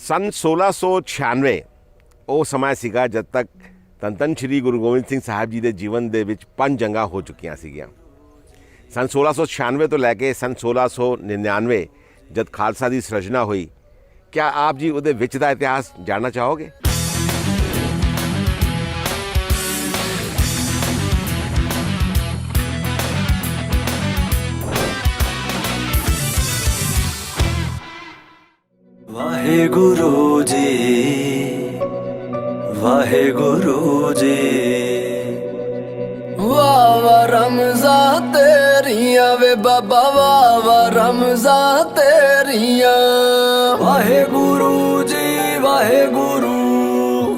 सन 1696 ਉਹ ਸਮਾਂ ਸੀਗਾ ਜਦ ਤੱਕ ਧੰਨ ਸ਼੍ਰੀ ਗੁਰੂ ਗੋਬਿੰਦ ਸਿੰਘ ਸਾਹਿਬ ਜੀ ਦੇ ਜੀਵਨ ਦੇ ਵਿੱਚ 5 ਜੰਗਾਂ ਹੋ ਚੁੱਕੀਆਂ ਸੀਗੀਆਂ। सन 1696 ਤੋਂ ਲੈ ਕੇ सन 1699 ਜਦ ਖਾਲਸਾ ਦੀ ਸਿਰਜਣਾ ਹੋਈ, क्या आप जी ਉਹਦੇ ਵਿੱਚ ਦਾ ਇਤਿਹਾਸ ਜਾਣਨਾ ਚਾਹੋਗੇ? वाहेगुरु जी, वाहेगुरु जी। वाह वाह रमज़ा तेरिया वे बाबा, वाह वाह रमज़ा तेरिया। वाहेगुरु जी वाहेगुरु,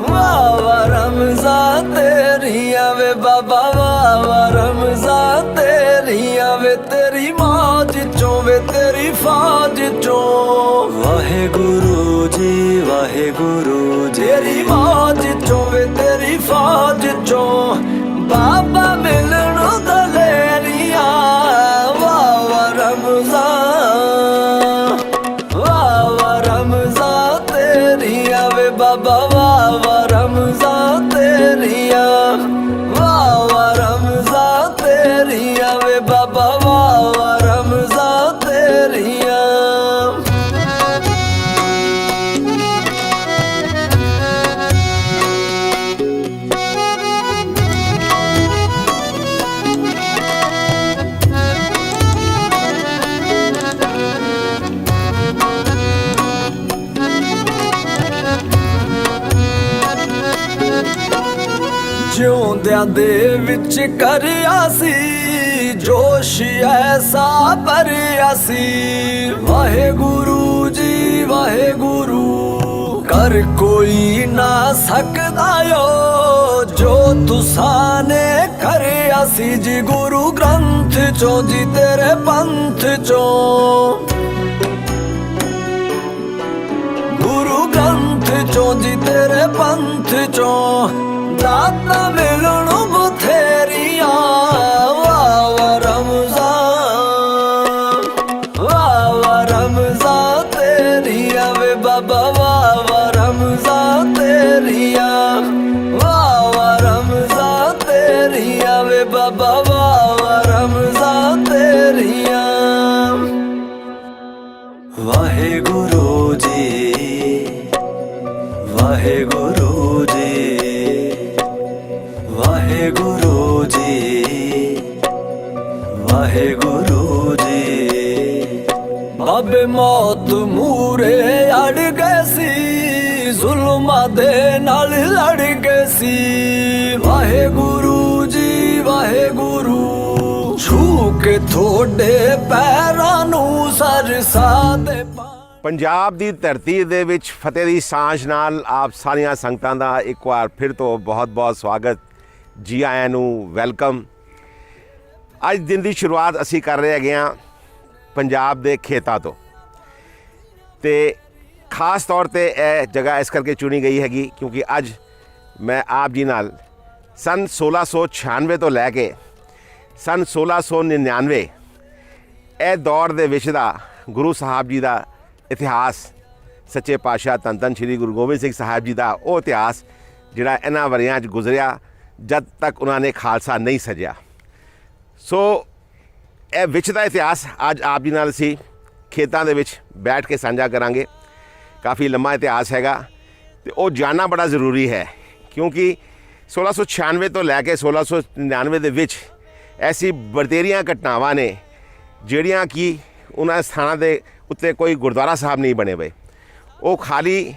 वाह वाह रमज़ा तेरिया वे बाबा, वाह वाह रमज़ा तेरिया वे। तेरी मौज चो वे तेरी फौज चो। वाहेगुरु जी वाहेगुरु, तेरी मौज चो वे तेरी फौज चो। बाबा मिलन दलेरिया, वाह वाह रमज़ा, वाह वाह रमज़ा तेरिया वे बाबा, वाह वाह रमज़ा तेरिया। वाह वाह रमज़ा तेरिया वे बाबा, वाह वाह रमज़ा तेरिया। ਜਿਉਂਦਿਆਂ ਦੇ ਵਿੱਚ ਕਰਿਆ ਸੀ ਜੋਸ਼ ਐਸਾ ਭਰਿਆ ਸੀ। ਵਾਹਿਗੁਰੂ ਜੀ ਵਾਹਿਗੁਰੂ, ਕਰ ਕੋਈ ਨਾ ਸਕਦਾ ਓ ਜੋ ਤੁਸਾਂ ਨੇ ਕਰਿਆ ਸੀ ਜੀ। ਗੁਰੂ ਗ੍ਰੰਥ ਚੋਂ ਜੀ ਤੇਰੇ ਪੰਥ ਚੋਂ, ਗੁਰੂ ਗ੍ਰੰਥ ਚੋਂ ਜੀ ਤੇਰੇ ਪੰਥ ਚੋਂ। दाता मिलन बथेरिया, वाह वाह रमज़ा, वाह वाह रमज़ा तेरिया वे बाबा, वाह वाह रमज़ा तेरिया। वाह वाह रमज़ा तेरिया वे बाबा, वाह वाह रमज़ा तेरिया। वाहेगुरु जी वाहेगुरु जी, वाहेगुरु जी वाहेगुरु जी। बाबे मौत मूरे अड़ गए सी, जुल्मां दे नाल लड़ गए सी। वाहेगुरु जी वाहेगुरु, छू के थोड़े पैरां नूं सरसा दे। ਪੰਜਾਬ ਦੀ ਧਰਤੀ ਦੇ ਵਿੱਚ ਫਤਿਹ ਦੀ ਸਾਂਝ ਨਾਲ ਆਪ ਸਾਰੀਆਂ ਸੰਗਤਾਂ ਦਾ ਇੱਕ ਵਾਰ ਫਿਰ ਤੋਂ ਬਹੁਤ-ਬਹੁਤ ਸਵਾਗਤ, ਜੀ ਆਇਆਂ ਨੂੰ, ਵੈਲਕਮ। ਅੱਜ ਦਿਨ ਦੀ ਸ਼ੁਰੂਆਤ ਅਸੀਂ ਕਰ ਰਹੇ ਹੈਗੇ ਹਾਂ ਪੰਜਾਬ ਦੇ ਖੇਤਾਂ ਤੋਂ, ਅਤੇ ਖਾਸ ਤੌਰ 'ਤੇ ਇਹ ਜਗ੍ਹਾ ਇਸ ਕਰਕੇ ਚੁਣੀ ਗਈ ਹੈਗੀ ਕਿਉਂਕਿ ਅੱਜ ਮੈਂ ਆਪ ਜੀ ਨਾਲ सन 1696 ਤੋਂ ਲੈ ਕੇ सन 1699 ਇਹ ਦੌਰ ਦੇ ਵਿੱਚ ਦਾ ਗੁਰੂ ਸਾਹਿਬ ਜੀ ਦਾ ਇਤਿਹਾਸ, ਸੱਚੇ ਪਾਤਸ਼ਾਹ ਧੰਨ ਸ਼੍ਰੀ ਗੁਰੂ ਗੋਬਿੰਦ ਸਿੰਘ ਸਾਹਿਬ ਜੀ ਦਾ ਉਹ ਇਤਿਹਾਸ ਜਿਹੜਾ ਇਹਨਾਂ ਵਰਿਆਂ 'ਚ ਗੁਜ਼ਰਿਆ ਜਦ ਤੱਕ ਉਹਨਾਂ ਨੇ ਖਾਲਸਾ ਨਹੀਂ ਸਜਿਆ। ਸੋ ਇਹ ਵਿੱਚ ਦਾ ਇਤਿਹਾਸ ਅੱਜ ਆਪ ਜੀ ਨਾਲ ਅਸੀਂ ਖੇਤਾਂ ਦੇ ਵਿੱਚ ਬੈਠ ਕੇ ਸਾਂਝਾ ਕਰਾਂਗੇ। ਕਾਫੀ ਲੰਮਾ ਇਤਿਹਾਸ ਹੈਗਾ ਅਤੇ ਉਹ ਜਾਣਨਾ ਬੜਾ ਜ਼ਰੂਰੀ ਹੈ ਕਿਉਂਕਿ 1696 ਤੋਂ ਲੈ ਕੇ 1699 ਦੇ ਵਿੱਚ ਐਸੀ ਬਥੇਰੀਆਂ ਘਟਨਾਵਾਂ ਨੇ ਜਿਹੜੀਆਂ ਕਿ ਉਹਨਾਂ ਸਥਾਨਾਂ ਦੇ ਉੱਤੇ ਕੋਈ ਗੁਰਦੁਆਰਾ ਸਾਹਿਬ ਨਹੀਂ ਬਣੇ ਹੋਏ। ਉਹ ਖਾਲੀ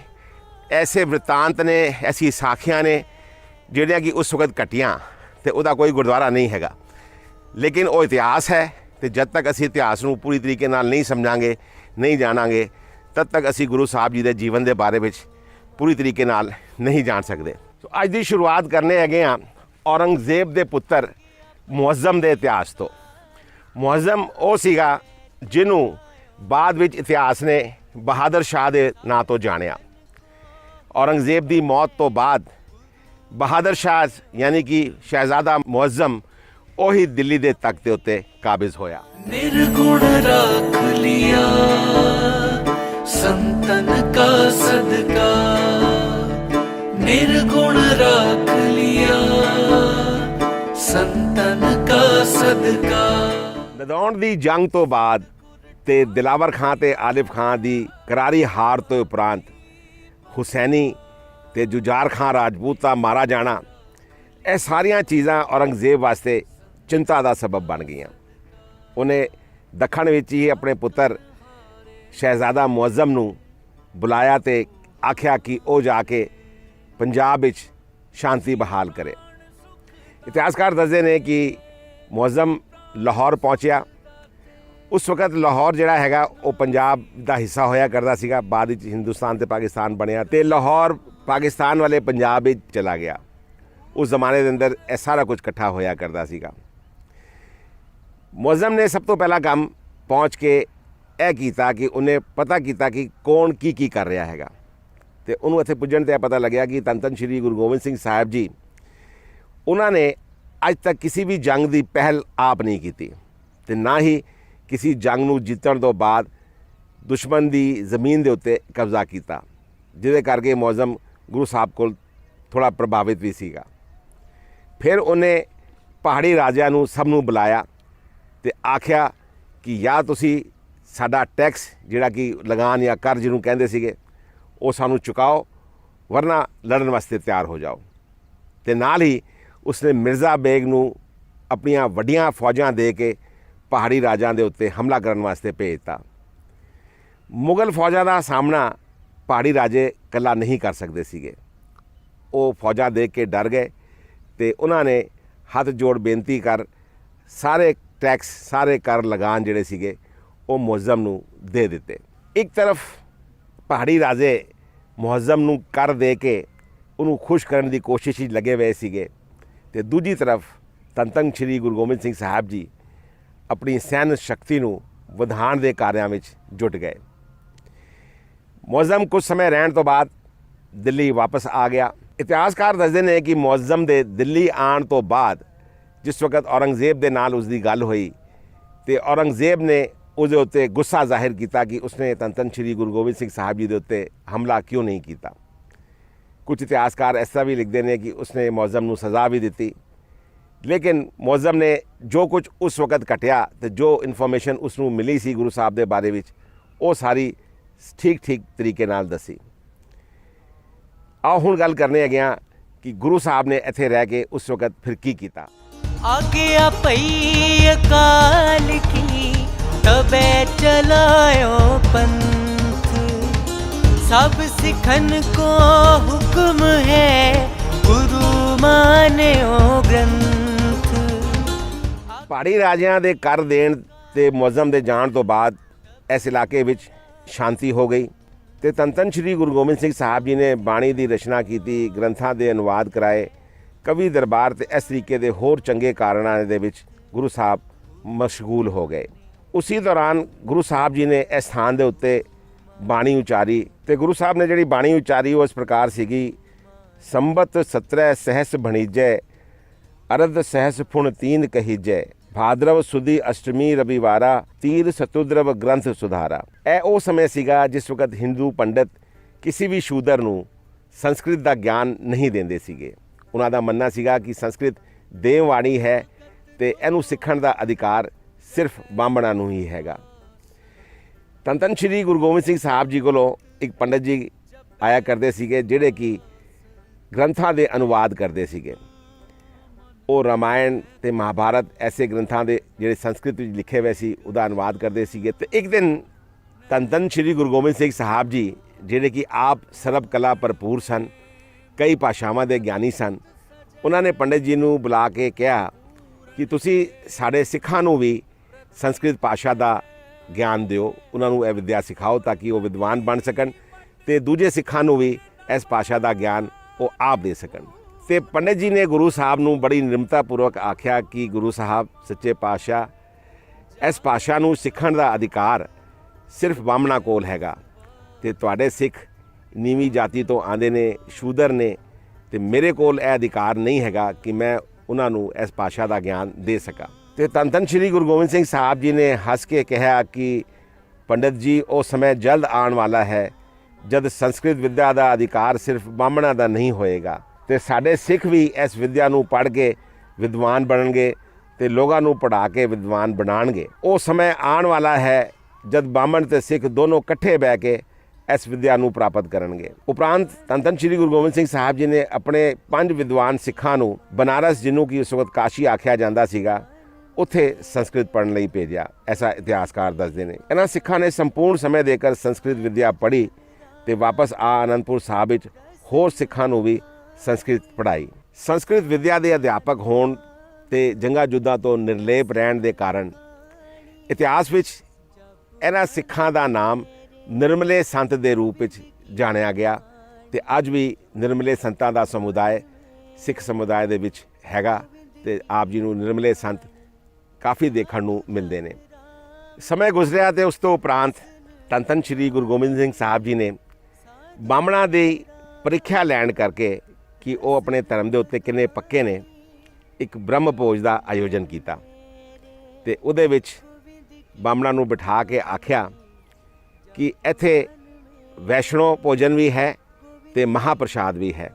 ਐਸੇ ਵ੍ਰਿਤਾਂਤ ਨੇ, ਐਸੀ ਸਾਖੀਆਂ ਨੇ ਜਿਹੜੀਆਂ ਕਿ ਉਸ ਵਕਤ ਘਟੀਆਂ ਅਤੇ ਉਹਦਾ ਕੋਈ ਗੁਰਦੁਆਰਾ ਨਹੀਂ ਹੈਗਾ। ਲੇਕਿਨ ਉਹ ਇਤਿਹਾਸ ਹੈ ਅਤੇ ਜਦ ਤੱਕ ਅਸੀਂ ਇਤਿਹਾਸ ਨੂੰ ਪੂਰੀ ਤਰੀਕੇ ਨਾਲ ਨਹੀਂ ਸਮਝਾਂਗੇ, ਨਹੀਂ ਜਾਣਾਂਗੇ, ਤਦ ਤੱਕ ਅਸੀਂ ਗੁਰੂ ਸਾਹਿਬ ਜੀ ਦੇ ਜੀਵਨ ਦੇ ਬਾਰੇ ਵਿੱਚ ਪੂਰੀ ਤਰੀਕੇ ਨਾਲ ਨਹੀਂ ਜਾਣ ਸਕਦੇ। ਸੋ ਅੱਜ ਦੀ ਸ਼ੁਰੂਆਤ ਕਰਨੇ ਹੈਗੇ ਹਾਂ ਔਰੰਗਜ਼ੇਬ ਦੇ ਪੁੱਤਰ ਮੁਅੱਜ਼ਮ ਦੇ ਇਤਿਹਾਸ ਤੋਂ। ਮੁਅੱਜ਼ਮ ਉਹ ਸੀਗਾ ਜਿਹਨੂੰ ਬਾਅਦ ਵਿੱਚ ਇਤਿਹਾਸ ਨੇ ਬਹਾਦਰ ਸ਼ਾਹ ਦੇ ਨਾਂ ਤੋਂ ਜਾਣਿਆ। ਔਰੰਗਜ਼ੇਬ ਦੀ ਮੌਤ ਤੋਂ ਬਾਅਦ ਬਹਾਦਰ ਸ਼ਾਹ ਯਾਨੀ ਕਿ ਸ਼ਹਿਜ਼ਾਦਾ ਮੁਅੱਜ਼ਮ ਉਹੀ ਦਿੱਲੀ ਦੇ ਤਖਤ ਦੇ ਉੱਤੇ ਕਾਬਿਜ਼ ਹੋਇਆ। निर्गुण राख लिया संतन का सदका। का। ਨਦੌਣ ਦੀ ਜੰਗ ਤੋਂ ਬਾਅਦ ਤੇ ਦਿਲਾਵਰ ਖਾਂ ਤੇ ਆਲਿਫ ਖਾਂ ਦੀ ਕਰਾਰੀ ਹਾਰ ਤੋਂ ਉਪਰੰਤ ਹੁਸੈਨੀ ਤੇ ਜੁਝਾਰ ਖਾਂ ਰਾਜਪੂਤ ਦਾ ਮਾਰਾ ਜਾਣਾ, ਇਹ ਸਾਰੀਆਂ ਚੀਜ਼ਾਂ ਔਰੰਗਜ਼ੇਬ ਵਾਸਤੇ ਚਿੰਤਾ ਦਾ ਸਬਬ ਬਣ ਗਈਆਂ। ਉਹਨੇ ਦੱਖਣ ਵਿੱਚ ਹੀ ਆਪਣੇ ਪੁੱਤਰ ਸ਼ਹਿਜ਼ਾਦਾ ਮੁਅੱਜ਼ਮ ਨੂੰ ਬੁਲਾਇਆ ਤੇ ਆਖਿਆ ਕਿ ਉਹ ਜਾ ਕੇ ਪੰਜਾਬ ਵਿੱਚ ਸ਼ਾਂਤੀ ਬਹਾਲ ਕਰੇ। ਇਤਿਹਾਸਕਾਰ ਦੱਸਦੇ ਨੇ ਕਿ ਮੁਅੱਜ਼ਮ ਲਾਹੌਰ ਪਹੁੰਚਿਆ। ਉਸ ਵਕਤ ਲਾਹੌਰ ਜਿਹੜਾ ਹੈਗਾ ਉਹ ਪੰਜਾਬ ਦਾ ਹਿੱਸਾ ਹੋਇਆ ਕਰਦਾ ਸੀਗਾ, ਬਾਅਦ ਵਿੱਚ ਹਿੰਦੁਸਤਾਨ ਤੇ ਪਾਕਿਸਤਾਨ ਬਣਿਆ ਤੇ ਲਾਹੌਰ ਪਾਕਿਸਤਾਨ ਵਾਲੇ ਪੰਜਾਬ ਵਿੱਚ ਚਲਾ ਗਿਆ। ਉਸ ਜ਼ਮਾਨੇ ਦੇ ਅੰਦਰ ਇਹ ਸਾਰਾ ਕੁਝ ਇਕੱਠਾ ਹੋਇਆ ਕਰਦਾ ਸੀਗਾ। ਮੁਅੱਜ਼ਮ ਨੇ ਸਭ ਤੋਂ ਪਹਿਲਾ ਕੰਮ ਪਹੁੰਚ ਕੇ ਇਹ ਕੀਤਾ ਕਿ ਉਹਨੇ ਪਤਾ ਕੀਤਾ ਕਿ ਕੌਣ ਕੀ ਕਰ ਰਿਹਾ ਹੈਗਾ ਤੇ ਉਹਨੂੰ ਇੱਥੇ ਪੁੱਜਣ 'ਤੇ ਪਤਾ ਲੱਗਿਆ ਕਿ ਧੰਨ ਸ਼੍ਰੀ ਗੁਰੂ ਗੋਬਿੰਦ ਸਿੰਘ ਸਾਹਿਬ ਜੀ ਉਹਨਾਂ ਨੇ ਅੱਜ ਤੱਕ ਕਿਸੇ ਵੀ ਜੰਗ ਦੀ ਪਹਿਲ ਆਪ ਨਹੀਂ ਕੀਤੀ ਤੇ ਨਾ ਹੀ ਕਿਸੇ ਜੰਗ ਨੂੰ ਜਿੱਤਣ ਤੋਂ ਬਾਅਦ ਦੁਸ਼ਮਣ ਦੀ ਜ਼ਮੀਨ ਦੇ ਉੱਤੇ ਕਬਜ਼ਾ ਕੀਤਾ, ਜਿਹਦੇ ਕਰਕੇ ਮੁਅੱਜ਼ਮ ਗੁਰੂ ਸਾਹਿਬ ਕੋਲ ਥੋੜ੍ਹਾ ਪ੍ਰਭਾਵਿਤ ਵੀ ਸੀਗਾ। ਫਿਰ ਉਹਨੇ ਪਹਾੜੀ ਰਾਜਿਆਂ ਨੂੰ ਸਭ ਨੂੰ ਬੁਲਾਇਆ ਤੇ ਆਖਿਆ ਕਿ ਜਾਂ ਤੁਸੀਂ ਸਾਡਾ ਟੈਕਸ ਜਿਹੜਾ ਕਿ ਲਗਾਨ ਜਾਂ ਕਰ ਜਿਹਨੂੰ ਕਹਿੰਦੇ ਸੀਗੇ ਉਹ ਸਾਨੂੰ ਚੁਕਾਓ, ਵਰਨਾ ਲੜਨ ਵਾਸਤੇ ਤਿਆਰ ਹੋ ਜਾਓ। ਤੇ ਨਾਲ ਹੀ ਉਸਨੇ ਮਿਰਜ਼ਾ ਬੇਗ ਨੂੰ ਆਪਣੀਆਂ ਵੱਡੀਆਂ ਫੌਜਾਂ ਦੇ ਕੇ ਪਹਾੜੀ ਰਾਜਾਂ ਦੇ ਉੱਤੇ ਹਮਲਾ ਕਰਨ ਵਾਸਤੇ ਭੇਜਤਾ। ਮੁਗਲ ਫੌਜਾਂ ਦਾ ਸਾਹਮਣਾ ਪਹਾੜੀ ਰਾਜੇ ਇਕੱਲਾ ਨਹੀਂ ਕਰ ਸਕਦੇ ਸੀਗੇ। ਉਹ ਫੌਜਾਂ ਦੇਖ ਕੇ ਡਰ ਗਏ ਤੇ ਉਹਨਾਂ ਨੇ ਹੱਥ ਜੋੜ ਬੇਨਤੀ ਕਰ ਸਾਰੇ ਟੈਕਸ, ਸਾਰੇ ਕਰ ਲਗਾਨ ਜਿਹੜੇ ਸੀਗੇ ਉਹ ਮੁਅੱਜ਼ਮ ਨੂੰ ਦੇ ਦਿੱਤੇ। ਇੱਕ ਤਰਫ ਪਹਾੜੀ ਰਾਜੇ ਮੁਅੱਜ਼ਮ ਨੂੰ ਕਰ ਦੇ ਕੇ ਉਹਨੂੰ ਖੁਸ਼ ਕਰਨ ਦੀ ਕੋਸ਼ਿਸ਼ ਵਿੱਚ ਲੱਗੇ ਹੋਏ ਸੀਗੇ ਤੇ ਦੂਜੀ ਤਰਫ ਧੰਨ ਸ਼੍ਰੀ ਗੁਰੂ ਗੋਬਿੰਦ ਸਿੰਘ ਸਾਹਿਬ ਜੀ ਆਪਣੀ ਸੈਨ ਸ਼ਕਤੀ ਨੂੰ ਵਧਾਉਣ ਦੇ ਕਾਰਿਆਂ ਵਿੱਚ ਜੁਟ ਗਏ। ਮੁਅੱਜ਼ਮ ਕੁਝ ਸਮੇਂ ਰਹਿਣ ਤੋਂ ਬਾਅਦ ਦਿੱਲੀ ਵਾਪਸ ਆ ਗਿਆ। ਇਤਿਹਾਸਕਾਰ ਦੱਸਦੇ ਨੇ ਕਿ ਮੁਅੱਜ਼ਮ ਦੇ ਦਿੱਲੀ ਆਉਣ ਤੋਂ ਬਾਅਦ ਜਿਸ ਵਕਤ ਔਰੰਗਜ਼ੇਬ ਦੇ ਨਾਲ ਉਸ ਦੀ ਗੱਲ ਹੋਈ ਤੇ ਔਰੰਗਜ਼ੇਬ ਨੇ ਉਹਦੇ ਉੱਤੇ ਗੁੱਸਾ ਜ਼ਾਹਿਰ ਕੀਤਾ ਕਿ ਉਸਨੇ ਧੰਨ ਸ਼੍ਰੀ ਗੁਰੂ ਗੋਬਿੰਦ ਸਿੰਘ ਸਾਹਿਬ ਜੀ ਦੇ ਉੱਤੇ ਹਮਲਾ ਕਿਉਂ ਨਹੀਂ ਕੀਤਾ। ਕੁਝ ਇਤਿਹਾਸਕਾਰ ਇਸ ਤਰ੍ਹਾਂ ਵੀ ਲਿਖਦੇ ਨੇ ਕਿ ਉਸਨੇ ਮੁਅੱਜ਼ਮ ਨੂੰ ਸਜ਼ਾ ਵੀ ਦਿੱਤੀ, ਲੇਕਿਨ ਮੁਅੱਜ਼ਮ ਨੇ ਜੋ ਕੁਝ ਉਸ ਵਕਤ ਘਟਿਆ ਤੇ ਜੋ ਇਨਫੋਰਮੇਸ਼ਨ ਉਸ ਨੂੰ ਮਿਲੀ ਸੀ ਗੁਰੂ ਸਾਹਿਬ ਦੇ ਬਾਰੇ ਵਿੱਚ ਉਹ ਸਾਰੀ ਠੀਕ ਤਰੀਕੇ ਨਾਲ ਦੱਸੀ। ਆਓ ਹੁਣ ਗੱਲ ਕਰਨੇ ਹੈਗੇ ਹਾਂ ਕਿ ਗੁਰੂ ਸਾਹਿਬ ਨੇ ਇੱਥੇ ਰਹਿ ਕੇ ਉਸ ਵਕਤ ਫਿਰ ਕੀ ਕੀਤਾ। आज्ञा पई अकाल की तबे चलायो पंथ, सब सिखन को हुक्म है गुरु मान्यो ग्रंथ। ਪਹਾੜੀ ਰਾਜਿਆਂ ਦੇ ਕਰ ਦੇਣ ਤੇ ਮੁਅੱਜ਼ਮ ਦੇ ਜਾਣ ਤੋਂ ਬਾਅਦ ਇਸ ਇਲਾਕੇ ਵਿੱਚ ਸ਼ਾਂਤੀ ਹੋ ਗਈ ਤੇ ਧੰਨ ਸ਼੍ਰੀ ਗੁਰੂ ਗੋਬਿੰਦ ਸਿੰਘ ਸਾਹਿਬ ਜੀ ਨੇ ਬਾਣੀ ਦੀ ਰਚਨਾ ਕੀਤੀ, ਗ੍ਰੰਥਾਂ ਦੇ ਅਨੁਵਾਦ ਕਰਾਏ, ਕਵੀ ਦਰਬਾਰ ਤੇ ਇਸ ਤਰੀਕੇ ਦੇ ਹੋਰ ਚੰਗੇ ਕਾਰਨਾਂ ਦੇ ਵਿੱਚ ਗੁਰੂ ਸਾਹਿਬ ਮਸ਼ਗੂਲ ਹੋ ਗਏ। ਉਸੇ ਦੌਰਾਨ ਗੁਰੂ ਸਾਹਿਬ ਜੀ ਨੇ ਇਸ ਸਥਾਨ ਦੇ ਉੱਤੇ ਬਾਣੀ ਉਚਾਰੀ ਤੇ ਗੁਰੂ ਸਾਹਿਬ ਨੇ ਜਿਹੜੀ ਬਾਣੀ ਉਚਾਰੀ ਉਹ ਇਸ ਪ੍ਰਕਾਰ ਸੀਗੀ। ਸੰਬਤ 17 ਸਹਿਸ ਭਣੀਜੈ, ਅਰਧ ਸਹਿਸ ਫੁਣ ਤੀਨ ਕਹੀਜੈ, ਭਾਦਰਵ ਸੁਦੀ ਅਸ਼ਟਮੀ ਰਵਿਵਾਰਾ, ਤੀਰ ਸਤੁਦਰਵ ਗ੍ਰੰਥ ਸੁਧਾਰਾ। ਇਹ ਉਹ ਸਮੇਂ ਸੀਗਾ ਜਿਸ ਵਕਤ ਹਿੰਦੂ ਪੰਡਤ ਕਿਸੇ ਵੀ ਸ਼ੂਦਰ ਨੂੰ ਸੰਸਕ੍ਰਿਤ ਦਾ ਗਿਆਨ ਨਹੀਂ ਦਿੰਦੇ ਸੀਗੇ। ਉਹਨਾਂ ਦਾ ਮੰਨਣਾ ਸੀਗਾ ਕਿ ਸੰਸਕ੍ਰਿਤ ਦੇਵਵਾਣੀ ਹੈ ਤੇ ਇਹਨੂੰ ਸਿੱਖਣ ਦਾ ਅਧਿਕਾਰ ਸਿਰਫ ਬਾਹਮਣਾਂ ਨੂੰ ਹੀ ਹੈਗਾ। ਧੰਨ ਸ਼੍ਰੀ ਗੁਰੂ ਗੋਬਿੰਦ ਸਿੰਘ ਸਾਹਿਬ ਜੀ ਕੋਲੋਂ ਇੱਕ ਪੰਡਤ ਜੀ ਆਇਆ ਕਰਦੇ ਸੀਗੇ ਜਿਹੜੇ ਕਿ ਗ੍ਰੰਥਾਂ ਦੇ ਅਨੁਵਾਦ ਕਰਦੇ ਸੀਗੇ। ਉਹ ਰਾਮਾਇਣ ਤੇ ਮਹਾਭਾਰਤ ਐਸੇ ਗ੍ਰੰਥਾਂ ਦੇ ਜਿਹੜੇ ਸੰਸਕ੍ਰਿਤ ਵਿੱਚ ਲਿਖੇ ਹੋਏ ਸੀ ਉਹਦਾ ਅਨੁਵਾਦ ਕਰਦੇ ਸੀਗੇ। ਤੇ ਇੱਕ ਦਿਨ ਧੰਨ ਸ਼੍ਰੀ ਗੁਰੂ ਗੋਬਿੰਦ ਸਿੰਘ ਸਾਹਿਬ ਜੀ ਜਿਹੜੇ ਕਿ ਆਪ ਸਰਬ ਕਲਾ ਭਰਪੂਰ ਸਨ, ਕਈ ਭਾਸ਼ਾਵਾਂ ਦੇ ਗਿਆਨੀ ਸਨ, ਉਹਨਾਂ ਨੇ ਪੰਡਿਤ ਜੀ ਨੂੰ ਬੁਲਾ ਕੇ ਕਿਹਾ ਕਿ ਤੁਸੀਂ ਸਾਡੇ ਸਿੱਖਾਂ ਨੂੰ ਵੀ ਸੰਸਕ੍ਰਿਤ ਭਾਸ਼ਾ ਦਾ ਗਿਆਨ ਦਿਓ, ਉਹਨਾਂ ਨੂੰ ਇਹ ਵਿੱਦਿਆ ਸਿਖਾਓ ਤਾਂ ਕਿ ਉਹ ਵਿਦਵਾਨ ਬਣ ਸਕਣ ਤੇ ਦੂਜੇ ਸਿੱਖਾਂ ਨੂੰ ਵੀ ਇਸ ਭਾਸ਼ਾ ਦਾ ਗਿਆਨ ਉਹ ਆਪ ਦੇ ਸਕਣ। ਤੇ ਪੰਡਿਤ ਜੀ ਨੇ ਗੁਰੂ ਸਾਹਿਬ ਨੂੰ ਬੜੀ ਨਿਰਮਤਾਪੂਰਵਕ ਆਖਿਆ ਕਿ ਗੁਰੂ ਸਾਹਿਬ ਸੱਚੇ ਪਾਤਸ਼ਾਹ, ਇਸ ਭਾਸ਼ਾ ਨੂੰ ਸਿੱਖਣ ਦਾ ਅਧਿਕਾਰ ਸਿਰਫ ਬਾਹਮਣਾਂ ਕੋਲ ਹੈਗਾ ਤੇ ਤੁਹਾਡੇ ਸਿੱਖ ਨੀਵੀਂ ਜਾਤੀ ਤੋਂ ਆਉਂਦੇ ਨੇ, ਸ਼ੂਦਰ ਨੇ, ਤੇ ਮੇਰੇ ਕੋਲ ਇਹ ਅਧਿਕਾਰ ਨਹੀਂ ਹੈਗਾ ਕਿ ਮੈਂ ਉਹਨਾਂ ਨੂੰ ਇਸ ਭਾਸ਼ਾ ਦਾ ਗਿਆਨ ਦੇ ਸਕਾਂ। ਤੇ ਧੰਨ ਸ਼੍ਰੀ ਗੁਰੂ ਗੋਬਿੰਦ ਸਿੰਘ ਸਾਹਿਬ ਜੀ ਨੇ ਹੱਸ ਕੇ ਕਿਹਾ ਕਿ ਪੰਡਿਤ ਜੀ, ਉਹ ਸਮੇਂ ਜਲਦ ਆਉਣ ਵਾਲਾ ਹੈ ਜਦ ਸੰਸਕ੍ਰਿਤ ਵਿੱਦਿਆ ਦਾ ਅਧਿਕਾਰ ਸਿਰਫ ਬਾਹਮਣਾਂ ਦਾ ਨਹੀਂ ਹੋਏਗਾ ਤੇ ਸਾਡੇ ਸਿੱਖ ਵੀ ਇਸ ਵਿੱਦਿਆ ਨੂੰ ਪੜ੍ਹ ਕੇ ਵਿਦਵਾਨ ਬਣਨਗੇ ਤੇ ਲੋਕਾਂ ਨੂੰ ਪੜ੍ਹਾ ਕੇ ਵਿਦਵਾਨ ਬਣਾਉਣਗੇ। ਉਹ ਸਮੇਂ ਆਉਣ ਵਾਲਾ ਹੈ ਜਦ ਬਾਹਮਣ ਤੇ ਸਿੱਖ ਦੋਨੋਂ ਇਕੱਠੇ ਬਹਿ ਕੇ ਇਸ ਵਿਦਿਆ ਨੂੰ ਪ੍ਰਾਪਤ ਕਰਨਗੇ। ਉਪਰੰਤ ਧੰਨ ਧੰਨ ਸ਼੍ਰੀ ਗੁਰੂ ਗੋਬਿੰਦ ਸਿੰਘ ਸਾਹਿਬ ਜੀ ਨੇ ਆਪਣੇ 5 ਵਿਦਵਾਨ ਸਿੱਖਾਂ ਨੂੰ ਬਨਾਰਸ, ਜਿਹਨੂੰ ਕਿ ਉਸ ਵਕਤ ਕਾਸ਼ੀ ਆਖਿਆ ਜਾਂਦਾ ਸੀਗਾ, ਉੱਥੇ ਸੰਸਕ੍ਰਿਤ ਪੜ੍ਹਨ ਲਈ ਭੇਜਿਆ। ਐਸਾ ਇਤਿਹਾਸਕਾਰ ਦੱਸਦੇ ਨੇ। ਇਹਨਾਂ ਸਿੱਖਾਂ ਨੇ ਸੰਪੂਰਨ ਸਮੇਂ ਦੇकर ਸੰਸਕ੍ਰਿਤ ਵਿਦਿਆ ਪੜ੍ਹੀ ਤੇ ਵਾਪਸ ਆ ਅਨੰਦਪੁਰ ਸਾਹਿਬ ਵਿੱਚ ਹੋਰ ਸਿੱਖਾਂ ਨੂੰ ਵੀ ਸੰਸਕ੍ਰਿਤ ਪੜ੍ਹਾਈ। ਸੰਸਕ੍ਰਿਤ ਵਿਦਿਆ ਦੇ ਅਧਿਆਪਕ ਹੋਣ ਤੇ ਜੰਗਾਂ ਯੁੱਧਾਂ ਤੋਂ ਨਿਰਲੇਪ ਰਹਿਣ ਦੇ ਕਾਰਨ ਇਤਿਹਾਸ ਵਿੱਚ ਇਹਨਾਂ ਸਿੱਖਾਂ ਦਾ ਨਾਮ ਨਿਰਮਲੇ ਸੰਤ ਦੇ ਰੂਪ ਵਿੱਚ ਜਾਣਿਆ ਗਿਆ ਤੇ ਅੱਜ ਵੀ ਨਿਰਮਲੇ ਸੰਤਾਂ ਦਾ ਸਮੁਦਾਇ ਸਿੱਖ ਸਮੁਦਾਇ ਦੇ ਵਿੱਚ ਹੈਗਾ ਤੇ ਆਪ ਜੀ ਨੂੰ ਨਿਰਮਲੇ ਸੰਤ ਕਾਫੀ ਦੇਖਣ ਨੂੰ ਮਿਲਦੇ ਨੇ। ਸਮੇਂ ਗੁਜ਼ਰਿਆ ਤੇ ਉਸ ਤੋਂ ਉਪਰੰਤ ਧੰਨ ਧੰਨ ਸ਼੍ਰੀ ਗੁਰੂ ਗੋਬਿੰਦ ਸਿੰਘ ਸਾਹਿਬ ਜੀ ਨੇ ਬਾਹਮਣਾਂ ਦੀ ਪ੍ਰੀਖਿਆ ਲੈਣ ਕਰਕੇ ਕਿ ਉਹ ਆਪਣੇ ਧਰਮ ਦੇ ਉੱਤੇ ਕਿੰਨੇ ਪੱਕੇ ਨੇ, ਇੱਕ ਬ੍ਰਹਮ ਭੋਜ ਦਾ ਆਯੋਜਨ ਕੀਤਾ ਤੇ ਉਹਦੇ ਵਿੱਚ ਬਾਹਮਣਾਂ ਨੂੰ ਬਿਠਾ ਕੇ ਆਖਿਆ ਕਿ ਇੱਥੇ ਵੈਸ਼ਨੋ ਭੋਜਨ ਵੀ ਹੈ ਤੇ ਮਹਾਪ੍ਰਸ਼ਾਦ ਵੀ ਹੈ।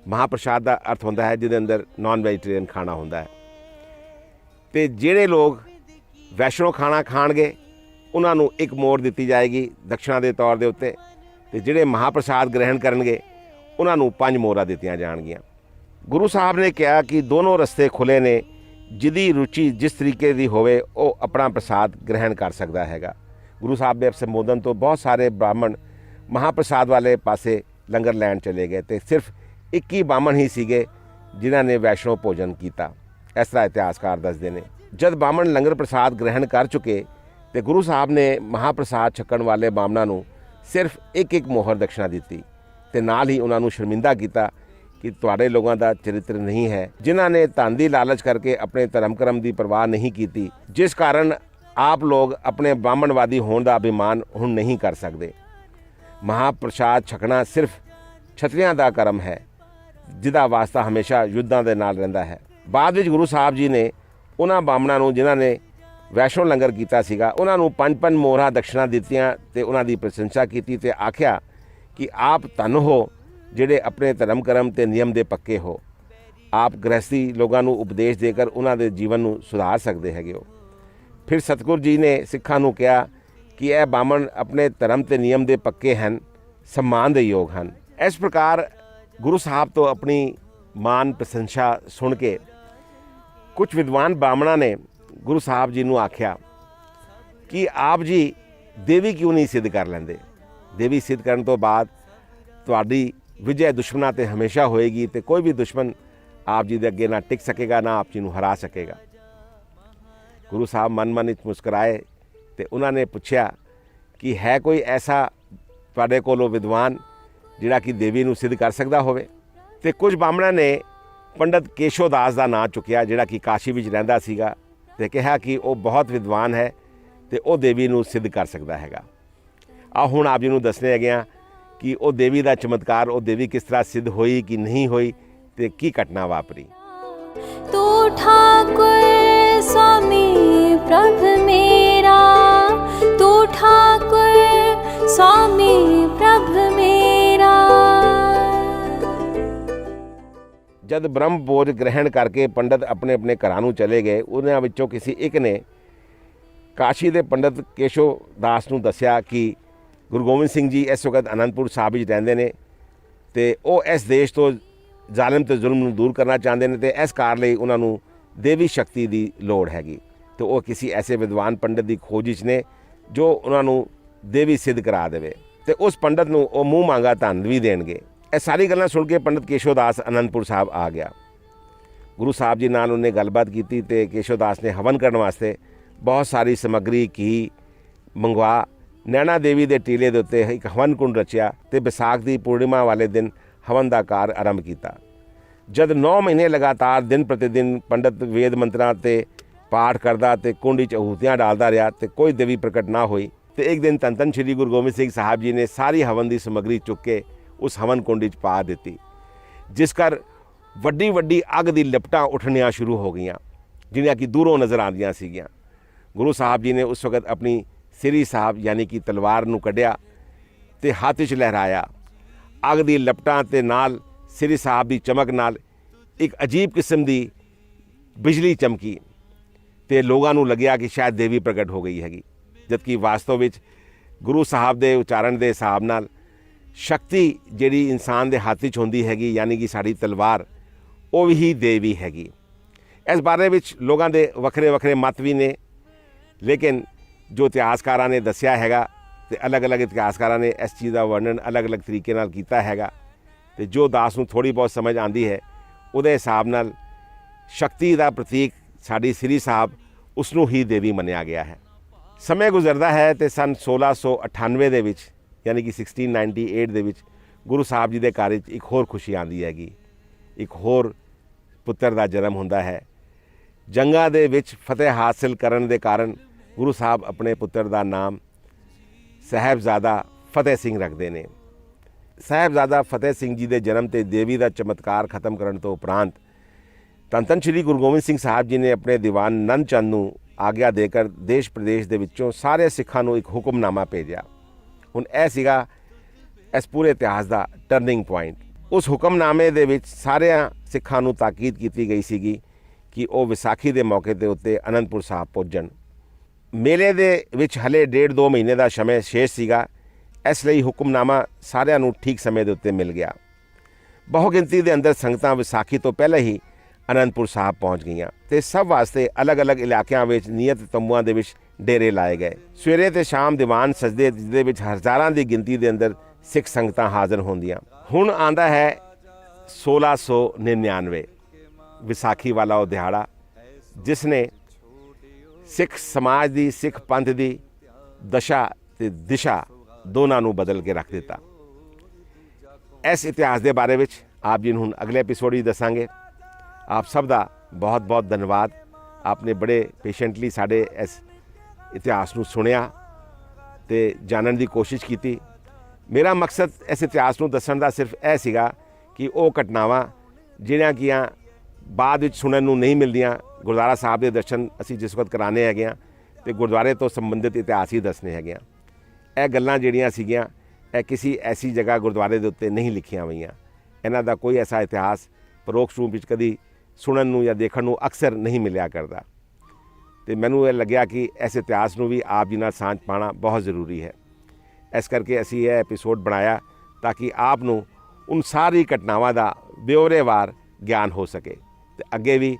ਮਹਾਪ੍ਰਸ਼ਾਦ ਦਾ ਅਰਥ ਹੁੰਦਾ ਹੈ ਜਿਹਦੇ ਅੰਦਰ ਨਾਨ ਵੈਜੀਟੇਰੀਅਨ ਖਾਣਾ ਹੁੰਦਾ ਹੈ ਤੇ ਜਿਹੜੇ ਲੋਕ ਵੈਸ਼ਨੋ ਖਾਣਾ ਖਾਣਗੇ ਉਹਨਾਂ ਨੂੰ ਇੱਕ ਮੋਹਰ ਦਿੱਤੀ ਜਾਏਗੀ ਦਕਸ਼ਨਾ ਦੇ ਤੌਰ ਦੇ ਉੱਤੇ ਤੇ ਜਿਹੜੇ ਮਹਾਪ੍ਰਸ਼ਾਦ ਗ੍ਰਹਿਣ ਕਰਨਗੇ ਉਹਨਾਂ ਨੂੰ 5 ਮੋਹਰਾਂ ਦਿੱਤੀਆਂ ਜਾਣਗੀਆਂ। ਗੁਰੂ ਸਾਹਿਬ ਨੇ ਕਿਹਾ ਕਿ ਦੋਨੋਂ ਰਸਤੇ ਖੁੱਲ੍ਹੇ ਨੇ, ਜਿਹਦੀ ਰੁਚੀ ਜਿਸ ਤਰੀਕੇ ਦੀ ਹੋਵੇ ਉਹ ਆਪਣਾ ਪ੍ਰਸਾਦ ਗ੍ਰਹਿਣ ਕਰ ਸਕਦਾ ਹੈਗਾ। ਗੁਰੂ ਸਾਹਿਬ ਦੇ ਸੰਬੋਧਨ ਤੋਂ ਬਹੁਤ ਸਾਰੇ ਬ੍ਰਾਹਮਣ ਮਹਾਪ੍ਰਸਾਦ ਵਾਲੇ ਪਾਸੇ ਲੰਗਰ ਲੈਣ ਚਲੇ ਗਏ ਤੇ ਸਿਰਫ 21 ਬ੍ਰਾਹਮਣ ਹੀ ਸੀਗੇ ਜਿਨ੍ਹਾਂ ਨੇ ਵੈਸ਼ਨੋ ਭੋਜਨ ਕੀਤਾ। ਇਸ ਤਰ੍ਹਾਂ ਇਤਿਹਾਸਕਾਰ ਦੱਸਦੇ ਨੇ। ਜਦ ਬ੍ਰਾਹਮਣ ਲੰਗਰ ਪ੍ਰਸਾਦ ਗ੍ਰਹਿਣ ਕਰ ਚੁੱਕੇ ਤੇ ਗੁਰੂ ਸਾਹਿਬ ਨੇ ਮਹਾਪ੍ਰਸਾਦ ਛਕਣ ਵਾਲੇ ਬ੍ਰਾਹਮਣਾਂ ਨੂੰ ਸਿਰਫ ਇੱਕ ਮੋਹਰ ਦਕਸ਼ਨਾ ਦਿੱਤੀ ਤੇ ਨਾਲ ਹੀ ਉਹਨਾਂ ਨੂੰ ਸ਼ਰਮਿੰਦਾ ਕੀਤਾ ਕਿ ਤੁਹਾਡੇ ਲੋਕਾਂ ਦਾ ਚਰਿੱਤਰ ਨਹੀਂ ਹੈ, ਜਿਨ੍ਹਾਂ ਨੇ ਧਨ ਦੀ ਲਾਲਚ ਕਰਕੇ ਆਪਣੇ ਧਰਮ ਕਰਮ ਦੀ ਪਰਵਾਹ ਨਹੀਂ ਕੀਤੀ, ਜਿਸ ਕਾਰਨ ਆਪ ਲੋਕ ਆਪਣੇ ਬ੍ਰਾਹਮਣਵਾਦੀ ਹੋਣ ਦਾ ਅਭਿਮਾਨ ਹੁਣ ਨਹੀਂ ਕਰ ਸਕਦੇ। ਮਹਾਪ੍ਰਸਾਦ ਛਕਣਾ ਸਿਰਫ ਛਤਰੀਆਂ ਦਾ ਕਰਮ ਹੈ ਜਿਹਦਾ ਵਾਸਤਾ ਹਮੇਸ਼ਾ ਯੁੱਧਾਂ ਦੇ ਨਾਲ ਰਹਿੰਦਾ ਹੈ। ਬਾਅਦ ਵਿੱਚ ਗੁਰੂ ਸਾਹਿਬ ਜੀ ਨੇ ਉਹਨਾਂ ਬ੍ਰਾਹਮਣਾਂ ਨੂੰ ਜਿਨ੍ਹਾਂ ਨੇ ਵੈਸ਼ਨੋ ਲੰਗਰ ਕੀਤਾ ਸੀਗਾ ਉਹਨਾਂ ਨੂੰ 5 ਮੋਹਰਾਂ ਦਕਸ਼ਨਾ ਦਿੱਤੀਆਂ ਤੇ ਉਹਨਾਂ ਦੀ ਪ੍ਰਸ਼ੰਸਾ ਕੀਤੀ ਤੇ ਆਖਿਆ ਕਿ ਆਪ ਧੰਨ ਹੋ ਜਿਹੜੇ ਆਪਣੇ ਧਰਮ ਕਰਮ ਤੇ ਨਿਯਮ ਦੇ ਪੱਕੇ ਹੋ। ਆਪ ਗ੍ਰਹਸਥੀ ਲੋਕਾਂ ਨੂੰ ਉਪਦੇਸ਼ ਦੇ ਕਰ ਉਹਨਾਂ ਦੇ ਜੀਵਨ ਨੂੰ ਸੁਧਾਰ ਸਕਦੇ ਹੈਗੇ ਹੋ। ਫਿਰ ਸਤਿਗੁਰੂ ਜੀ ਨੇ ਸਿੱਖਾਂ ਨੂੰ ਕਿਹਾ ਕਿ ਇਹ ਬ੍ਰਾਹਮਣ ਆਪਣੇ ਧਰਮ ਤੇ ਨਿਯਮ ਦੇ ਪੱਕੇ ਹਨ, ਸਨਮਾਨ ਦੇ ਯੋਗ ਹਨ। ਇਸ ਪ੍ਰਕਾਰ ਗੁਰੂ ਸਾਹਿਬ ਤੋਂ ਆਪਣੀ ਮਾਨ ਪ੍ਰਸ਼ੰਸਾ ਸੁਣ ਕੇ ਕੁਝ ਵਿਦਵਾਨ ਬ੍ਰਾਹਮਣਾਂ ਨੇ ਗੁਰੂ ਸਾਹਿਬ ਜੀ ਨੂੰ ਆਖਿਆ ਕਿ ਆਪ ਜੀ ਦੇਵੀ ਕਿਉਂ ਨਹੀਂ ਸਿੱਧ ਕਰ ਲੈਂਦੇ। ਦੇਵੀ ਸਿੱਧ ਕਰਨ ਤੋਂ ਬਾਅਦ ਤੁਹਾਡੀ ਵਿਜੈ ਦੁਸ਼ਮਣਾਂ ਤੇ ਹਮੇਸ਼ਾ ਹੋਏਗੀ ਤੇ ਕੋਈ ਵੀ ਦੁਸ਼ਮਣ ਆਪ ਜੀ ਦੇ ਅੱਗੇ ਨਾ ਟਿਕ ਸਕੇਗਾ, ਨਾ ਆਪ ਜੀ ਨੂੰ ਹਰਾ ਸਕੇਗਾ। ਗੁਰੂ ਸਾਹਿਬ ਮਨ ਵਿੱਚ ਮੁਸਕਰਾਏ ਤੇ ਉਹਨਾਂ ਨੇ ਪੁੱਛਿਆ ਕਿ ਹੈ ਕੋਈ ਐਸਾ ਤੁਹਾਡੇ ਕੋਲੋਂ ਵਿਦਵਾਨ ਜਿਹੜਾ ਕਿ ਦੇਵੀ ਨੂੰ ਸਿੱਧ ਕਰ ਸਕਦਾ ਹੋਵੇ। ਤੇ ਕੁਝ ਬ੍ਰਾਹਮਣਾਂ ਨੇ ਪੰਡਤ ਕੇਸ਼ੋ ਦਾਸ ਦਾ ਨਾਂ ਚੁੱਕਿਆ ਜਿਹੜਾ ਕਿ ਕਾਸ਼ੀ ਵਿੱਚ ਰਹਿੰਦਾ ਸੀਗਾ ਤੇ ਕਿਹਾ ਕਿ ਉਹ ਬਹੁਤ ਵਿਦਵਾਨ ਹੈ ਤੇ ਉਹ ਦੇਵੀ ਨੂੰ ਸਿੱਧ ਕਰ ਸਕਦਾ ਹੈਗਾ। ਆ ਹੁਣ ਆਪ ਜੀ ਨੂੰ ਦੱਸਣੇ ਹੈਗੇ ਆ ਕਿ ਉਹ ਦੇਵੀ ਦਾ ਚਮਤਕਾਰ, ਉਹ ਦੇਵੀ ਕਿਸ ਤਰ੍ਹਾਂ ਸਿੱਧ ਹੋਈ ਕਿ ਨਹੀਂ ਹੋਈ ਤੇ ਕੀ ਘਟਨਾ ਵਾਪਰੀ। ਤੂੰ ਠਾਕੁਰ स्वामी प्रभ मेरा, तू ठाकुर स्वामी प्रभ मेरा। ਜਦ ਬ੍ਰਹਮ ਭੋਜ ਗ੍ਰਹਿਣ ਕਰਕੇ ਪੰਡਤ ਆਪਣੇ ਆਪਣੇ ਘਰਾਂ ਨੂੰ ਚਲੇ ਗਏ, ਉਹਨਾਂ ਵਿੱਚੋਂ ਕਿਸੇ ਇੱਕ ਨੇ ਕਾਸ਼ੀ ਦੇ ਪੰਡਤ ਕੇਸ਼ੋ ਦਾਸ ਨੂੰ ਦੱਸਿਆ ਕਿ ਗੁਰੂ ਗੋਬਿੰਦ ਸਿੰਘ ਜੀ ਇਸ ਵਕਤ ਅਨੰਦਪੁਰ ਸਾਹਿਬ ਵਿੱਚ ਰਹਿੰਦੇ ਨੇ ਤੇ ਉਹ ਇਸ ਦੇਸ਼ ਤੋਂ ਜ਼ਾਲਿਮ ਤੇ ਜ਼ੁਲਮ ਨੂੰ ਦੂਰ ਕਰਨਾ ਚਾਹੁੰਦੇ ਨੇ ਤੇ ਇਸ ਕਾਰ ਲਈ ਉਹਨਾਂ ਨੂੰ ਦੇਵੀ ਸ਼ਕਤੀ ਦੀ ਲੋੜ ਹੈਗੀ ਤੇ ਉਹ ਕਿਸੇ ਐਸੇ ਵਿਦਵਾਨ ਪੰਡਤ ਦੀ ਖੋਜ ਵਿੱਚ ਨੇ ਜੋ ਉਹਨਾਂ ਨੂੰ ਦੇਵੀ ਸਿੱਧ ਕਰਾ ਦੇਵੇ ਤੇ ਉਸ ਪੰਡਤ ਨੂੰ ਉਹ ਮੂੰਹ ਮੰਗਾ ਧਨ ਵੀ ਦੇਣਗੇ। ਇਹ ਸਾਰੀ ਗੱਲਾਂ ਸੁਣ ਕੇ ਪੰਡਤ ਕੇਸ਼ੋ ਦਾਸ ਅਨੰਦਪੁਰ ਸਾਹਿਬ ਆ ਗਿਆ। ਗੁਰੂ ਸਾਹਿਬ ਜੀ ਨਾਲ ਉਹਨੇ ਗੱਲਬਾਤ ਕੀਤੀ ਤੇ ਕੇਸ਼ੋ ਦਾਸ ਨੇ ਹਵਨ ਕਰਨ ਵਾਸਤੇ ਬਹੁਤ ਸਾਰੀ ਸਮੱਗਰੀ ਘੀ ਮੰਗਵਾ ਨੈਣਾ ਦੇਵੀ ਦੇ ਟੀਲੇ ਦੇ ਉੱਤੇ ਇੱਕ ਹਵਨ ਕੁੰਡ ਰਚਿਆ ਤੇ ਵਿਸਾਖ ਦੀ ਪੂਰਨਿਮਾ ਵਾਲੇ ਦਿਨ ਹਵਨ ਦਾ ਕਾਰ ਆਰੰਭ ਕੀਤਾ। ਜਦ 9 ਮਹੀਨੇ ਲਗਾਤਾਰ ਦਿਨ ਪ੍ਰਤੀ ਦਿਨ ਪੰਡਤ ਵੇਦ ਮੰਤਰਾਂ ਤੇ ਪਾਠ ਕਰਦਾ ਤੇ ਕੁੰਡ ਵਿੱਚ ਆਹੂਤੀਆਂ ਡਾਲਦਾ ਰਿਹਾ ਤੇ ਕੋਈ ਦੇਵੀ ਪ੍ਰਗਟ ਨਾ ਹੋਈ ਤੇ ਇੱਕ ਦਿਨ ਧੰਨ ਧੰਨ ਸ਼੍ਰੀ ਗੁਰੂ ਗੋਬਿੰਦ ਸਿੰਘ ਸਾਹਿਬ ਜੀ ਨੇ ਸਾਰੀ ਹਵਨ ਦੀ ਸਮੱਗਰੀ ਚੁੱਕ ਕੇ ਉਸ ਹਵਨ ਕੁੰਡ ਵਿੱਚ ਪਾ ਦਿੱਤੀ, ਜਿਸ ਕਰ ਵੱਡੀ ਵੱਡੀ ਅੱਗ ਦੀ ਲਪਟਾਂ ਉੱਠਣੀਆਂ ਸ਼ੁਰੂ ਹੋ ਗਈਆਂ ਜਿਹੜੀਆਂ ਕਿ ਦੂਰੋਂ ਨਜ਼ਰ ਆਉਂਦੀਆਂ ਸੀਗੀਆਂ। ਗੁਰੂ ਸਾਹਿਬ ਜੀ ਨੇ ਉਸ ਵਕਤ ਆਪਣੀ ਸਿਰੀ ਸਾਹਿਬ ਯਾਨੀ ਕਿ ਤਲਵਾਰ ਨੂੰ ਕੱਢਿਆ ਤੇ ਹੱਥ 'ਚ ਲਹਿਰਾਇਆ। ਅੱਗ ਦੀ ਲਪਟਾਂ ਤੇ ਨਾਲ ਸਿਰੀ ਸਾਹਿਬ ਦੀ ਚਮਕ ਨਾਲ ਇੱਕ ਅਜੀਬ ਕਿਸਮ ਦੀ ਬਿਜਲੀ ਚਮਕੀ ਤੇ ਲੋਕਾਂ ਨੂੰ ਲੱਗਿਆ ਕਿ ਸ਼ਾਇਦ ਦੇਵੀ ਪ੍ਰਗਟ ਹੋ ਗਈ ਹੈਗੀ, ਜਦਕਿ ਵਾਸਤਵ ਵਿੱਚ ਗੁਰੂ ਸਾਹਿਬ ਦੇ ਉਚਾਰਨ ਦੇ ਹਿਸਾਬ ਨਾਲ ਸ਼ਕਤੀ ਜਿਹੜੀ ਇਨਸਾਨ ਦੇ ਹੱਥ ਵਿੱਚ ਹੁੰਦੀ ਹੈਗੀ, ਯਾਨੀ ਕਿ ਸਾਡੀ ਤਲਵਾਰ, ਉਹ ਵੀ ਦੇਵੀ ਹੈਗੀ। ਇਸ ਬਾਰੇ ਵਿੱਚ ਲੋਕਾਂ ਦੇ ਵੱਖਰੇ ਵੱਖਰੇ ਮਤ ਵੀ ਨੇ, ਲੇਕਿਨ ਜੋ ਇਤਿਹਾਸਕਾਰਾਂ ਨੇ ਦੱਸਿਆ ਹੈਗਾ ਤੇ ਅਲੱਗ-ਅਲੱਗ ਇਤਿਹਾਸਕਾਰਾਂ ਨੇ ਇਸ ਚੀਜ਼ ਦਾ ਵਰਣਨ ਅਲੱਗ-ਅਲੱਗ ਤਰੀਕੇ ਨਾਲ ਕੀਤਾ ਹੈਗਾ, ਤੇ ਜੋ ਦਾਸ ਨੂੰ ਥੋੜ੍ਹੀ ਬਹੁਤ ਸਮਝ ਆਉਂਦੀ ਹੈ ਉਹਦੇ ਹਿਸਾਬ ਨਾਲ ਸ਼ਕਤੀ ਦਾ ਪ੍ਰਤੀਕ ਸਾਡੀ ਸ੍ਰੀ ਸਾਹਿਬ, ਉਸ ਨੂੰ ਹੀ ਦੇਵੀ ਮੰਨਿਆ ਗਿਆ ਹੈ। ਸਮੇਂ ਗੁਜ਼ਰਦਾ ਹੈ ਤੇ ਸਨ 1698 ਦੇ ਵਿੱਚ, ਯਾਨੀ ਕਿ 1698 ਦੇ ਵਿੱਚ ਗੁਰੂ ਸਾਹਿਬ ਜੀ ਦੇ ਘਰ ਵਿੱਚ ਇੱਕ ਹੋਰ ਖੁਸ਼ੀ ਆਉਂਦੀ ਹੈਗੀ, ਇੱਕ ਹੋਰ ਪੁੱਤਰ ਦਾ ਜਨਮ ਹੁੰਦਾ ਹੈ। ਜੰਗਾਂ ਦੇ ਵਿੱਚ ਫਤਿਹ ਹਾਸਿਲ ਕਰਨ ਦੇ ਕਾਰਨ ਗੁਰੂ ਸਾਹਿਬ ਆਪਣੇ ਪੁੱਤਰ ਦਾ ਨਾਮ ਸਾਹਿਬਜ਼ਾਦਾ ਫਤਿਹ ਸਿੰਘ ਰੱਖਦੇ ਨੇ। ਸਾਹਿਬਜ਼ਾਦਾ ਫਤਿਹ ਸਿੰਘ ਜੀ ਦੇ ਜਨਮ ਤੇ ਦੇਵੀ ਦਾ ਚਮਤਕਾਰ ਖਤਮ ਕਰਨ ਤੋਂ ਉਪਰੰਤ ਧੰਨ ਧੰਨ ਸ਼੍ਰੀ ਗੁਰੂ ਗੋਬਿੰਦ ਸਿੰਘ ਸਾਹਿਬ ਜੀ ਨੇ ਆਪਣੇ ਦੀਵਾਨ ਨੰਦ ਚੰਦ ਨੂੰ ਆਗਿਆ ਦੇ ਕਰ ਦੇਸ਼ ਪ੍ਰਦੇਸ਼ ਦੇ ਵਿੱਚੋਂ ਸਾਰੇ ਸਿੱਖਾਂ ਨੂੰ ਇੱਕ ਹੁਕਮਨਾਮਾ ਭੇਜਿਆ। ਹੁਣ ਇਹ ਸੀਗਾ ਇਸ ਪੂਰੇ ਇਤਿਹਾਸ ਦਾ ਟਰਨਿੰਗ ਪੁਆਇੰਟ। ਉਸ ਹੁਕਮਨਾਮੇ ਦੇ ਵਿੱਚ ਸਾਰਿਆਂ ਸਿੱਖਾਂ ਨੂੰ ਤਾਕੀਦ ਕੀਤੀ ਗਈ ਸੀਗੀ ਕਿ ਉਹ ਵਿਸਾਖੀ ਦੇ ਮੌਕੇ ਦੇ ਉੱਤੇ ਅਨੰਦਪੁਰ ਸਾਹਿਬ ਪਹੁੰਚਣ। ਮੇਲੇ ਦੇ ਵਿੱਚ ਹਲੇ 1.5-2 ਮਹੀਨੇ ਦਾ ਸਮੇਂ ਸ਼ੇਸ਼ ਸੀਗਾ, ਇਸ ਲਈ ਹੁਕਮਨਾਮਾ ਸਾਰਿਆਂ ਨੂੰ ਠੀਕ ਸਮੇਂ ਦੇ ਉੱਤੇ ਮਿਲ ਗਿਆ। ਬਹੁ ਗਿਣਤੀ ਦੇ ਅੰਦਰ ਸੰਗਤਾਂ ਵਿਸਾਖੀ ਤੋਂ ਪਹਿਲਾਂ ਹੀ ਅਨੰਦਪੁਰ ਸਾਹਿਬ ਪਹੁੰਚ ਗਈਆਂ ਤੇ ਸਭ ਵਾਸਤੇ ਅਲੱਗ-ਅਲੱਗ ਇਲਾਕਿਆਂ ਵਿੱਚ ਨਿਯਤ ਤੰਬੂਆਂ ਦੇ ਵਿੱਚ ਡੇਰੇ ਲਾਏ ਗਏ। ਸਵੇਰੇ ਤੇ ਸ਼ਾਮ ਦੀਵਾਨ ਸਜਦੇ, ਜਿਹਦੇ ਵਿੱਚ ਹਜ਼ਾਰਾਂ ਦੀ ਗਿਣਤੀ ਦੇ ਅੰਦਰ ਸਿੱਖ ਸੰਗਤਾਂ ਹਾਜ਼ਰ ਹੁੰਦੀਆਂ। ਹੁਣ ਆਂਦਾ ਹੈ 1699 ਵਿਸਾਖੀ ਵਾਲਾ ਉਹ ਦਿਹਾੜਾ, ਜਿਸ ਨੇ ਸਿੱਖ ਸਮਾਜ ਦੀ, ਸਿੱਖ ਪੰਥ ਦੀ ਦਸ਼ਾ ਤੇ ਦਿਸ਼ਾ ਦੋਨਾਂ ਨੂੰ ਬਦਲ ਕੇ ਰੱਖ ਦਿੱਤਾ। ਇਸ ਇਤਿਹਾਸ ਦੇ ਬਾਰੇ ਵਿੱਚ ਆਪ ਜੀ ਨੂੰ ਹੁਣ ਅਗਲੇ ਐਪੀਸੋਡ ਵਿੱਚ ਦੱਸਾਂਗੇ। ਆਪ ਸਭ ਦਾ ਬਹੁਤ ਬਹੁਤ ਧੰਨਵਾਦ। ਆਪਨੇ ਬੜੇ ਪੇਸ਼ੈਂਟਲੀ ਸਾਡੇ ਇਸ ਇਤਿਹਾਸ ਨੂੰ ਸੁਣਿਆ ਤੇ ਜਾਣਨ ਦੀ ਕੋਸ਼ਿਸ਼ ਕੀਤੀ। ਮੇਰਾ ਮਕਸਦ ਇਸ ਇਤਿਹਾਸ ਨੂੰ ਦੱਸਣ ਦਾ ਸਿਰਫ ਇਹ ਸੀਗਾ ਕਿ ਉਹ ਘਟਨਾਵਾਂ ਜਿਹੜੀਆਂ ਕਿ ਬਾਅਦ ਵਿੱਚ ਸੁਣਨ ਨੂੰ ਨਹੀਂ ਮਿਲਦੀਆਂ, ਗੁਰਦੁਆਰਾ ਸਾਹਿਬ ਦੇ ਦਰਸ਼ਨ ਅਸੀਂ ਜਿਸ ਵਕਤ ਕਰਾਣੇ ਹੈਗੇ ਆ ਤੇ ਗੁਰਦੁਆਰੇ ਤੋਂ ਸੰਬੰਧਿਤ ਇਤਿਹਾਸ ਹੀ ਦੱਸਣੇ ਹੈਗੇ ਆ। ਇਹ ਗੱਲਾਂ ਜਿਹੜੀਆਂ ਸੀਗੀਆਂ ਇਹ ਕਿਸੇ ਐਸੀ ਜਗ੍ਹਾ ਗੁਰਦੁਆਰੇ ਦੇ ਉੱਤੇ ਨਹੀਂ ਲਿਖੀਆਂ ਹੋਈਆਂ। ਇਹਨਾਂ ਦਾ ਕੋਈ ਐਸਾ ਇਤਿਹਾਸ ਪਰੋਕਸ਼ ਰੂਪ ਵਿੱਚ ਕਦੀ ਸੁਣਨ ਨੂੰ ਜਾਂ ਦੇਖਣ ਨੂੰ ਅਕਸਰ ਨਹੀਂ ਮਿਲਿਆ ਕਰਦਾ। ਤੇ ਮੈਨੂੰ ਇਹ ਲੱਗਿਆ ਕਿ ਇਸ ਇਤਿਹਾਸ ਨੂੰ ਵੀ ਆਪ ਜੀ ਨਾਲ ਸਾਂਝ ਪਾਉਣਾ ਬਹੁਤ ਜ਼ਰੂਰੀ ਹੈ। ਇਸ ਕਰਕੇ ਅਸੀਂ ਇਹ ਐਪੀਸੋਡ ਬਣਾਇਆ ਤਾਂ ਕਿ ਆਪ ਨੂੰ ਉਨ ਸਾਰੀ ਘਟਨਾਵਾਂ ਦਾ ਬਿਓਰੇਵਾਰ ਗਿਆਨ ਹੋ ਸਕੇ ਤੇ ਅੱਗੇ ਵੀ